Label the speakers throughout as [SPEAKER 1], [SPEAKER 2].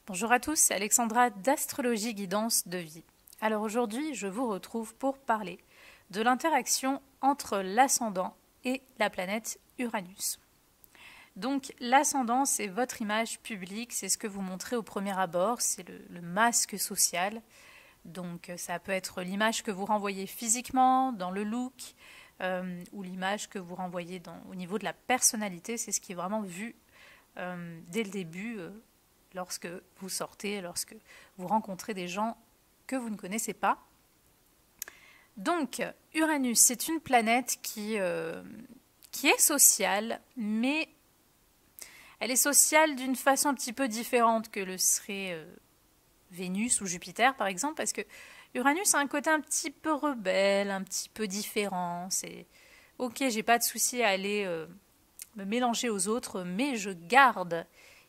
[SPEAKER 1] Bonjour à tous, c'est Alexandra d'Astrologie Guidance de Vie. Alors aujourd'hui, je vous retrouve pour parler de l'interaction entre l'ascendant et la planète Uranus. Donc l'ascendant, c'est votre image publique, c'est ce que vous montrez au premier abord, c'est le masque social. Donc ça peut être l'image que vous renvoyez physiquement, dans le look, ou l'image que vous renvoyez au niveau de la personnalité, c'est ce qui est vraiment vu dès le début. Lorsque vous sortez, lorsque vous rencontrez des gens que vous ne connaissez pas. Donc, Uranus, c'est une planète qui est sociale, mais elle est sociale d'une façon un petit peu différente que le serait Vénus ou Jupiter, par exemple, parce que Uranus a un côté un petit peu rebelle, un petit peu différent. C'est ok, j'ai pas de souci à aller me mélanger aux autres, mais je garde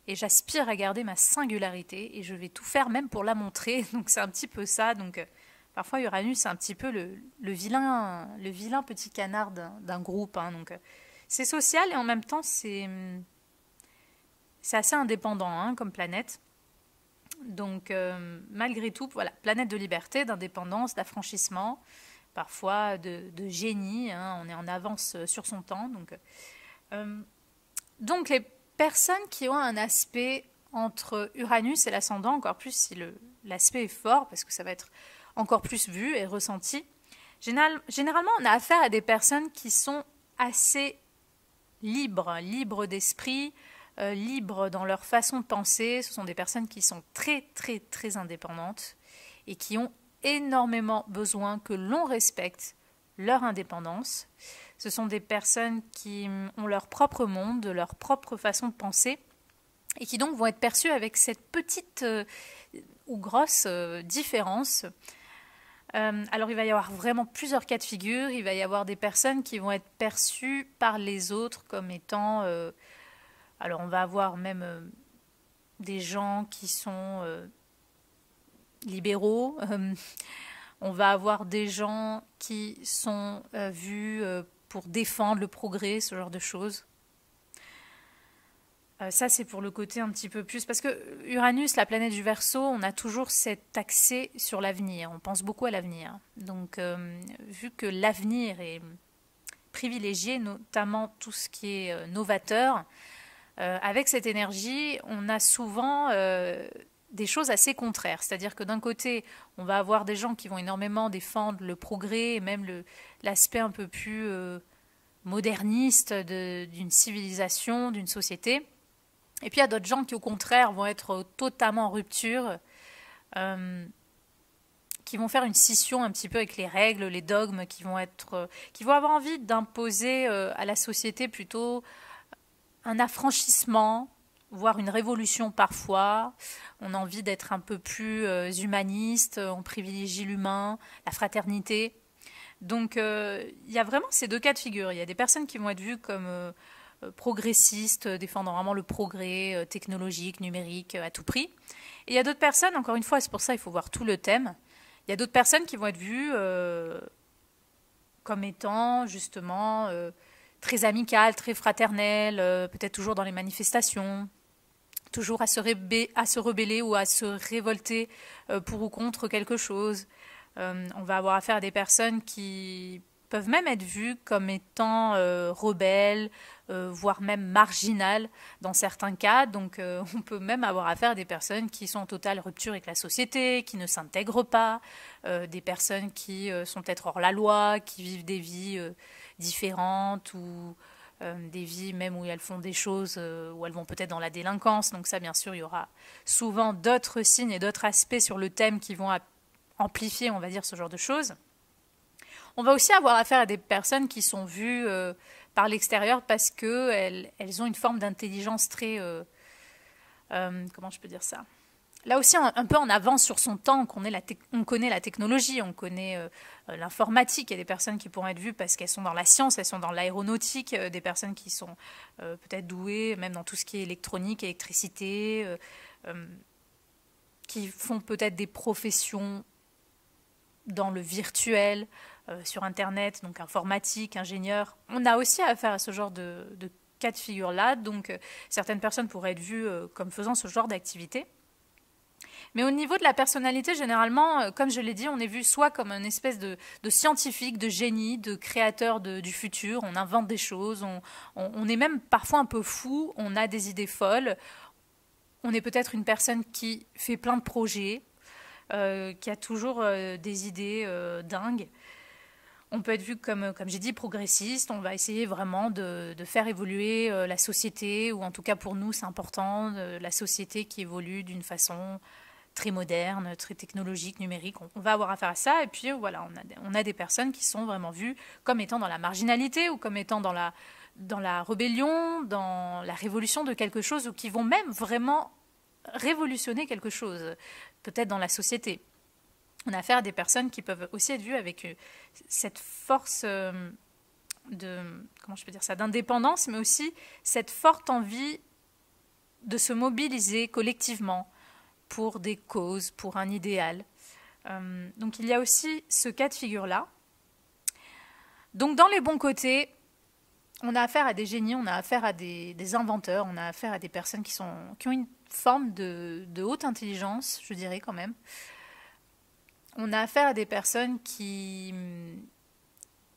[SPEAKER 1] et j'aspire à garder ma singularité et je vais tout faire même pour la montrer. Donc c'est un petit peu ça. Donc parfois Uranus c'est un petit peu le vilain petit canard d'un groupe. Hein. Donc c'est social et en même temps c'est assez indépendant hein, comme planète. Donc malgré tout, voilà, planète de liberté, d'indépendance, d'affranchissement, parfois de génie. Hein, on est en avance sur son temps. Donc les personnes qui ont un aspect entre Uranus et l'ascendant, encore plus si l'aspect est fort, parce que ça va être encore plus vu et ressenti. Généralement, on a affaire à des personnes qui sont assez libres d'esprit, libres dans leur façon de penser. Ce sont des personnes qui sont très, très, très indépendantes et qui ont énormément besoin que l'on respecte leur indépendance. Ce sont des personnes qui ont leur propre monde, leur propre façon de penser et qui donc vont être perçues avec cette petite ou grosse différence. Alors il va y avoir vraiment plusieurs cas de figure. Il va y avoir des personnes qui vont être perçues par les autres comme étant... alors on va avoir même des gens qui sont libéraux. On va avoir des gens qui sont vus pour défendre le progrès, ce genre de choses. Ça, c'est pour le côté un petit peu plus... Parce que Uranus, la planète du Verseau, on a toujours cet accès sur l'avenir. On pense beaucoup à l'avenir. Donc, vu que l'avenir est privilégié, notamment tout ce qui est novateur, avec cette énergie, on a souvent... des choses assez contraires. C'est-à-dire que d'un côté, on va avoir des gens qui vont énormément défendre le progrès et même l'aspect un peu plus moderniste d'une civilisation, d'une société. Et puis il y a d'autres gens qui, au contraire, vont être totalement en rupture, qui vont faire une scission un petit peu avec les règles, les dogmes, qui vont avoir envie d'imposer à la société plutôt un affranchissement, voire une révolution parfois. On a envie d'être un peu plus humaniste, on privilégie l'humain, la fraternité. Donc il y a vraiment ces deux cas de figure. Il y a des personnes qui vont être vues comme progressistes, défendant vraiment le progrès technologique, numérique à tout prix. Et il y a d'autres personnes, encore une fois, c'est pour ça qu'il faut voir tout le thème, il y a d'autres personnes qui vont être vues comme étant justement très amicales, très fraternelles, peut-être toujours dans les manifestations, toujours à se rebeller ou à se révolter pour ou contre quelque chose. On va avoir affaire à des personnes qui peuvent même être vues comme étant rebelles, voire même marginales dans certains cas. Donc on peut même avoir affaire à des personnes qui sont en totale rupture avec la société, qui ne s'intègrent pas, des personnes qui sont peut-être hors la loi, qui vivent des vies différentes ou des vies même où elles font des choses où elles vont peut-être dans la délinquance. Donc ça, bien sûr, il y aura souvent d'autres signes et d'autres aspects sur le thème qui vont amplifier, on va dire, ce genre de choses. On va aussi avoir affaire à des personnes qui sont vues par l'extérieur parce qu'elles ont une forme d'intelligence très... comment je peux dire ça ? Là aussi, un peu en avance sur son temps, on connaît la technologie, on connaît l'informatique. Il y a des personnes qui pourront être vues parce qu'elles sont dans la science, elles sont dans l'aéronautique, des personnes qui sont peut-être douées, même dans tout ce qui est électronique, électricité, qui font peut-être des professions dans le virtuel, sur Internet, donc informatique, ingénieur. On a aussi affaire à ce genre de cas de figure-là, donc certaines personnes pourraient être vues comme faisant ce genre d'activité. Mais au niveau de la personnalité, généralement, comme je l'ai dit, on est vu soit comme une espèce de scientifique, de génie, de créateur du futur. On invente des choses, on est même parfois un peu fou, on a des idées folles. On est peut-être une personne qui fait plein de projets, qui a toujours des idées dingues. On peut être vu comme j'ai dit, progressiste. On va essayer vraiment de faire évoluer la société, ou en tout cas pour nous, c'est important, la société qui évolue d'une façon très moderne, très technologique, numérique. On va avoir affaire à ça. Et puis voilà, on a des personnes qui sont vraiment vues comme étant dans la marginalité, ou comme étant dans la rébellion, dans la révolution de quelque chose, ou qui vont même vraiment révolutionner quelque chose, peut-être dans la société. On a affaire à des personnes qui peuvent aussi être vues avec cette force comment je peux dire ça, d'indépendance, mais aussi cette forte envie de se mobiliser collectivement pour des causes, pour un idéal. Donc il y a aussi ce cas de figure-là. Donc dans les bons côtés, on a affaire à des génies, on a affaire à des inventeurs, on a affaire à des personnes qui ont une forme de haute intelligence, je dirais quand même. On a affaire à des personnes qui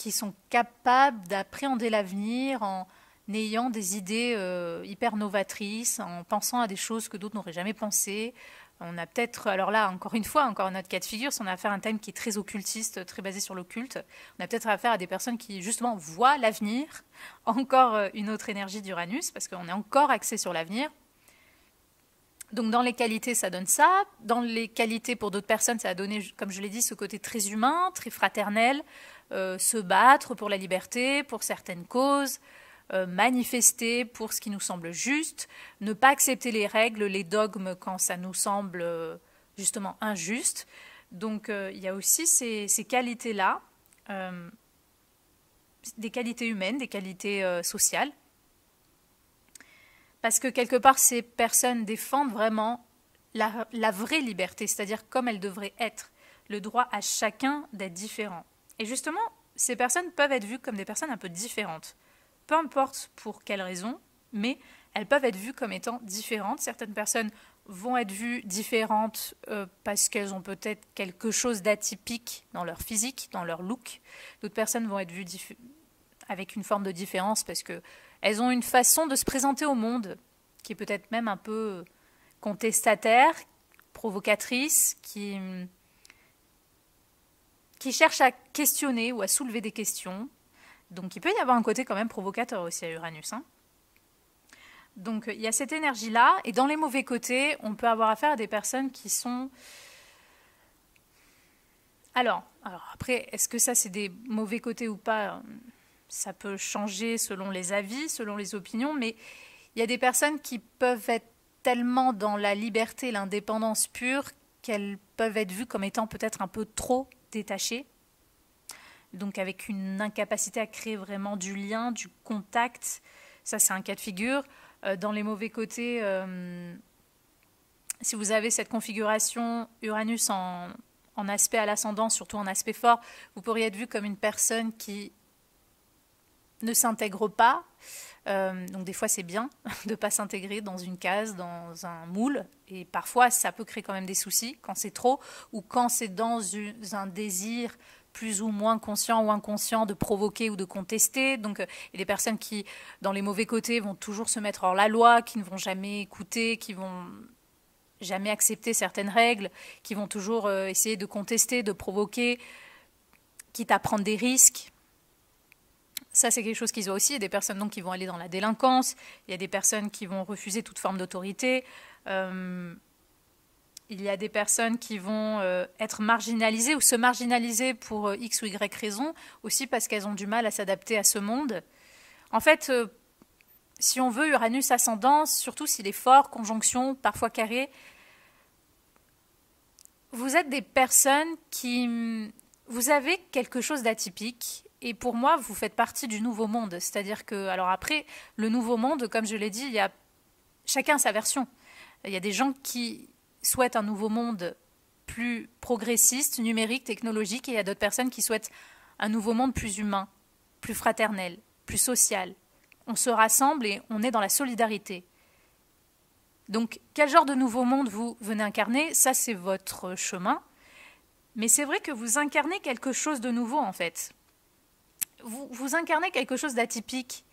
[SPEAKER 1] sont capables d'appréhender l'avenir en ayant des idées hyper novatrices, en pensant à des choses que d'autres n'auraient jamais pensé. On a peut-être, alors là, encore une fois, encore un autre cas de figure, si on a affaire à un thème qui est très occultiste, très basé sur l'occulte, on a peut-être affaire à des personnes qui, justement, voient l'avenir, encore une autre énergie d'Uranus, parce qu'on est encore axé sur l'avenir. Donc dans les qualités, ça donne ça. Dans les qualités, pour d'autres personnes, ça a donné, comme je l'ai dit, ce côté très humain, très fraternel, se battre pour la liberté, pour certaines causes, manifester pour ce qui nous semble juste, ne pas accepter les règles, les dogmes quand ça nous semble justement injuste. Donc il y a aussi ces qualités-là, des qualités humaines, des qualités sociales. Parce que quelque part, ces personnes défendent vraiment la vraie liberté, c'est-à-dire comme elle devrait être, le droit à chacun d'être différent. Et justement, ces personnes peuvent être vues comme des personnes un peu différentes. Peu importe pour quelles raisons, mais elles peuvent être vues comme étant différentes. Certaines personnes vont être vues différentes parce qu'elles ont peut-être quelque chose d'atypique dans leur physique, dans leur look. D'autres personnes vont être vues avec une forme de différence parce qu'elles ont une façon de se présenter au monde qui est peut-être même un peu contestataire, provocatrice, qui cherche à questionner ou à soulever des questions. Donc il peut y avoir un côté quand même provocateur aussi à Uranus. Donc il y a cette énergie-là, et dans les mauvais côtés, on peut avoir affaire à des personnes qui sont... Alors après, est-ce que ça c'est des mauvais côtés ou pas? Ça peut changer selon les avis, selon les opinions, mais il y a des personnes qui peuvent être tellement dans la liberté, l'indépendance pure, qu'elles peuvent être vues comme étant peut-être un peu trop détachées. Donc avec une incapacité à créer vraiment du lien, du contact. Ça, c'est un cas de figure. Dans les mauvais côtés, si vous avez cette configuration Uranus en aspect à l'ascendant, surtout en aspect fort, vous pourriez être vu comme une personne qui ne s'intègre pas. Donc des fois, c'est bien de ne pas s'intégrer dans une case, dans un moule. Et parfois, ça peut créer quand même des soucis quand c'est trop, ou quand c'est dans un désir plus ou moins conscient ou inconscient de provoquer ou de contester. Donc il y a des personnes qui, dans les mauvais côtés, vont toujours se mettre hors la loi, qui ne vont jamais écouter, qui vont jamais accepter certaines règles, qui vont toujours essayer de contester, de provoquer, quitte à prendre des risques. Ça, c'est quelque chose qu'ils ont aussi. Il y a des personnes donc, qui vont aller dans la délinquance, il y a des personnes qui vont refuser toute forme d'autorité, il y a des personnes qui vont être marginalisées ou se marginaliser pour X ou Y raison, aussi parce qu'elles ont du mal à s'adapter à ce monde. En fait, si on veut Uranus ascendant, surtout s'il est fort, conjonction, parfois carré, vous êtes des personnes qui... Vous avez quelque chose d'atypique, et pour moi, vous faites partie du nouveau monde. C'est-à-dire que, alors après, le nouveau monde, comme je l'ai dit, il y a chacun sa version. Il y a des gens qui souhaitent un nouveau monde plus progressiste, numérique, technologique, et il y a d'autres personnes qui souhaitent un nouveau monde plus humain, plus fraternel, plus social. On se rassemble et on est dans la solidarité. Donc, quel genre de nouveau monde vous venez incarner? Ça, c'est votre chemin. Mais c'est vrai que vous incarnez quelque chose de nouveau, en fait. Vous incarnez quelque chose d'atypique.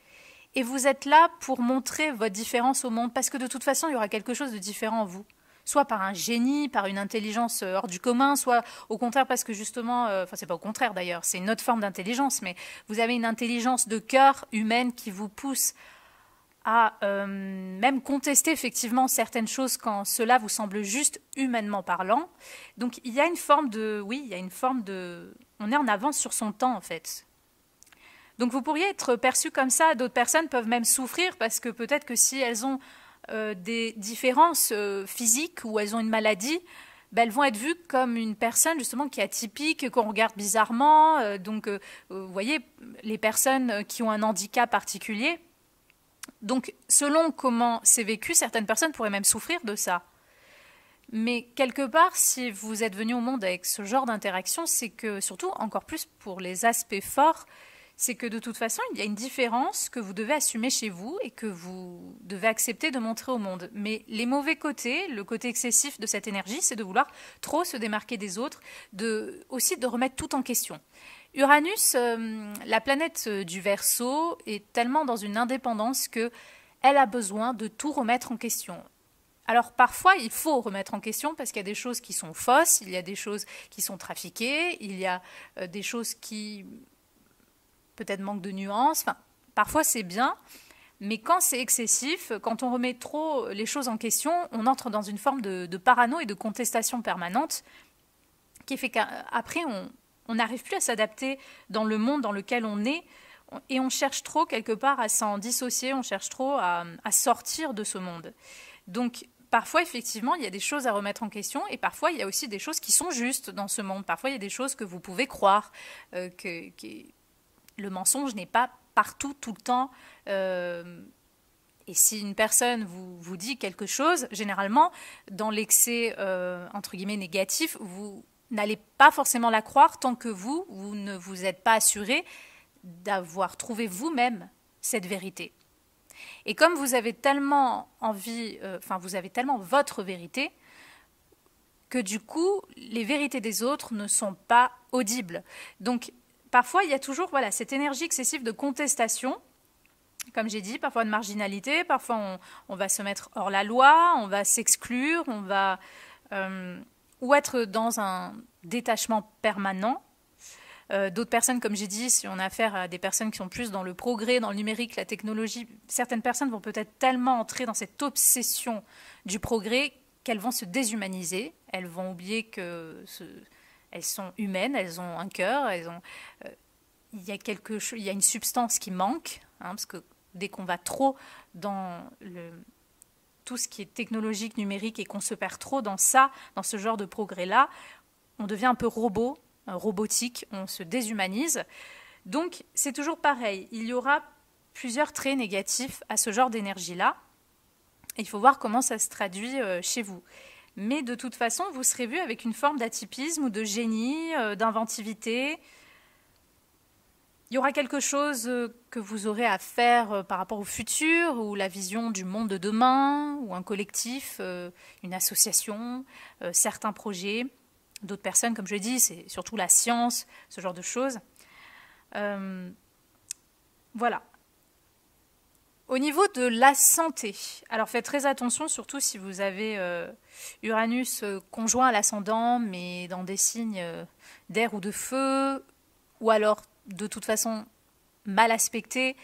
[SPEAKER 1] Et vous êtes là pour montrer votre différence au monde, parce que de toute façon, il y aura quelque chose de différent en vous. Soit par un génie, par une intelligence hors du commun, soit au contraire parce que justement, enfin c'est pas au contraire d'ailleurs, c'est une autre forme d'intelligence, mais vous avez une intelligence de cœur humaine qui vous pousse à même contester effectivement certaines choses quand cela vous semble juste humainement parlant. Donc il y a une forme de, oui, il y a une forme de, on est en avance sur son temps en fait. Donc vous pourriez être perçu comme ça, d'autres personnes peuvent même souffrir parce que peut-être que si elles ont des différences physiques ou elles ont une maladie, ben, elles vont être vues comme une personne justement qui est atypique, qu'on regarde bizarrement. Vous voyez, les personnes qui ont un handicap particulier. Donc selon comment c'est vécu, certaines personnes pourraient même souffrir de ça. Mais quelque part, si vous êtes venu au monde avec ce genre d'interaction, c'est que, surtout encore plus pour les aspects forts, c'est que de toute façon, il y a une différence que vous devez assumer chez vous et que vous devez accepter de montrer au monde. Mais les mauvais côtés, le côté excessif de cette énergie, c'est de vouloir trop se démarquer des autres, aussi de remettre tout en question. Uranus, la planète du Verseau, est tellement dans une indépendance que elle a besoin de tout remettre en question. Alors parfois, il faut remettre en question parce qu'il y a des choses qui sont fausses, il y a des choses qui sont trafiquées, il y a des choses qui peut-être manquent de nuances. Enfin, parfois c'est bien, mais quand c'est excessif, quand on remet trop les choses en question, on entre dans une forme de parano et de contestation permanente qui fait qu'après, on n'arrive plus à s'adapter dans le monde dans lequel on est et on cherche trop quelque part à s'en dissocier, on cherche trop à sortir de ce monde. Donc parfois effectivement il y a des choses à remettre en question et parfois il y a aussi des choses qui sont justes dans ce monde. Parfois il y a des choses que vous pouvez croire, que le mensonge n'est pas partout, tout le temps. Et si une personne vous dit quelque chose, généralement dans l'excès entre guillemets négatif, vous n'allez pas forcément la croire tant que vous ne vous êtes pas assuré d'avoir trouvé vous-même cette vérité. Et comme vous avez tellement envie, vous avez tellement votre vérité, que du coup, les vérités des autres ne sont pas audibles. Donc, parfois, il y a toujours cette énergie excessive de contestation, comme j'ai dit, parfois de marginalité, parfois on va se mettre hors la loi, on va s'exclure, on va ou être dans un détachement permanent. D'autres personnes, comme j'ai dit, si on a affaire à des personnes qui sont plus dans le progrès, dans le numérique, la technologie, certaines personnes vont peut-être tellement entrer dans cette obsession du progrès qu'elles vont se déshumaniser, elles vont oublier qu'elles sont humaines, elles ont un cœur, il y a une substance qui manque, parce que dès qu'on va trop dans tout ce qui est technologique, numérique, et qu'on se perd trop dans ça, dans ce genre de progrès-là, on devient un peu robotique, on se déshumanise. Donc c'est toujours pareil, il y aura plusieurs traits négatifs à ce genre d'énergie-là. Et il faut voir comment ça se traduit chez vous. Mais de toute façon, vous serez vu avec une forme d'atypisme ou de génie, d'inventivité. Il y aura quelque chose que vous aurez à faire par rapport au futur, ou la vision du monde de demain, ou un collectif, une association, certains projets. D'autres personnes, comme je dis, c'est surtout la science, ce genre de choses. Voilà. Au niveau de la santé, alors faites très attention, surtout si vous avez Uranus conjoint à l'ascendant, mais dans des signes d'air ou de feu, ou alors de toute façon mal aspecté.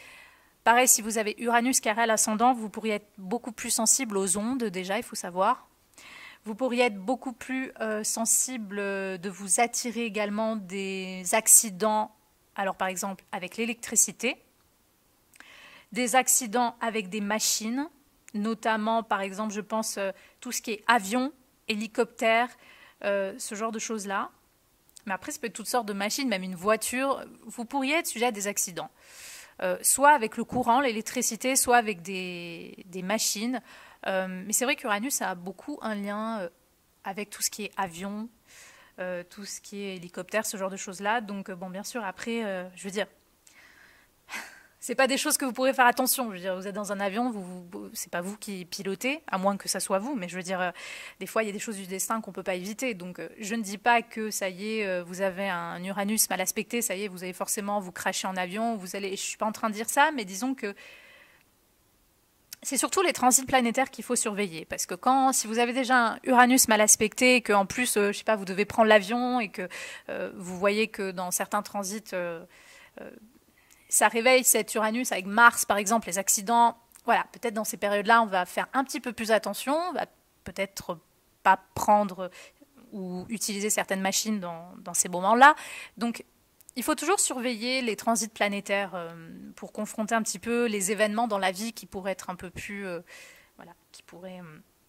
[SPEAKER 1] Pareil, si vous avez Uranus carré à l'ascendant, vous pourriez être beaucoup plus sensible aux ondes, déjà, il faut savoir. Vous pourriez être beaucoup plus sensible de vous attirer également des accidents, alors par exemple avec l'électricité, des accidents avec des machines, notamment par exemple je pense tout ce qui est avion, hélicoptère, ce genre de choses-là. Mais après ça peut être toutes sortes de machines, même une voiture, vous pourriez être sujet à des accidents. Soit avec le courant, l'électricité, soit avec des machines. Mais c'est vrai qu'Uranus a beaucoup un lien avec tout ce qui est avion, tout ce qui est hélicoptère, ce genre de choses-là. Donc, bon, bien sûr, après, je veux dire, c'est pas des choses que vous pourrez faire attention. Je veux dire, vous êtes dans un avion, c'est pas vous qui pilotez, à moins que ça soit vous. Mais je veux dire, des fois, il y a des choses du destin qu'on peut pas éviter. Donc, je ne dis pas que ça y est, vous avez un Uranus mal aspecté, ça y est, vous allez forcément vous cracher en avion. Je suis pas en train de dire ça, mais disons que c'est surtout les transits planétaires qu'il faut surveiller. Parce que si vous avez déjà un Uranus mal aspecté, et qu'en plus, je sais pas, vous devez prendre l'avion et que vous voyez que dans certains transits, ça réveille cet Uranus avec Mars, par exemple, les accidents. Voilà, peut-être dans ces périodes-là, on va faire un petit peu plus attention, on va peut-être pas prendre ou utiliser certaines machines dans ces moments-là. Donc, il faut toujours surveiller les transits planétaires pour confronter un petit peu les événements dans la vie qui pourraient être un peu plus,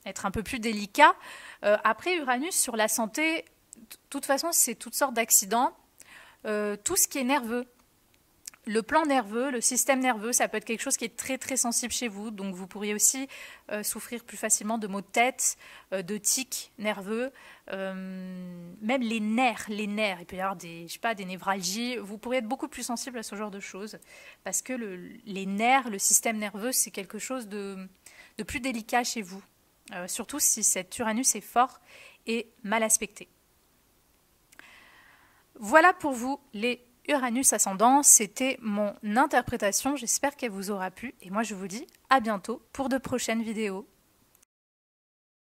[SPEAKER 1] être un peu plus délicats. Après Uranus, sur la santé, de toute façon, c'est toutes sortes d'accidents. Tout ce qui est nerveux, le plan nerveux, le système nerveux, ça peut être quelque chose qui est très très sensible chez vous. Donc vous pourriez aussi souffrir plus facilement de maux de tête, de tics nerveux, même les nerfs. Il peut y avoir des névralgies. Vous pourriez être beaucoup plus sensible à ce genre de choses parce que les nerfs, le système nerveux, c'est quelque chose de plus délicat chez vous. Surtout si cet Uranus est fort et mal aspecté. Voilà pour vous les Uranus ascendant, c'était mon interprétation, j'espère qu'elle vous aura plu et moi je vous dis à bientôt pour de prochaines vidéos.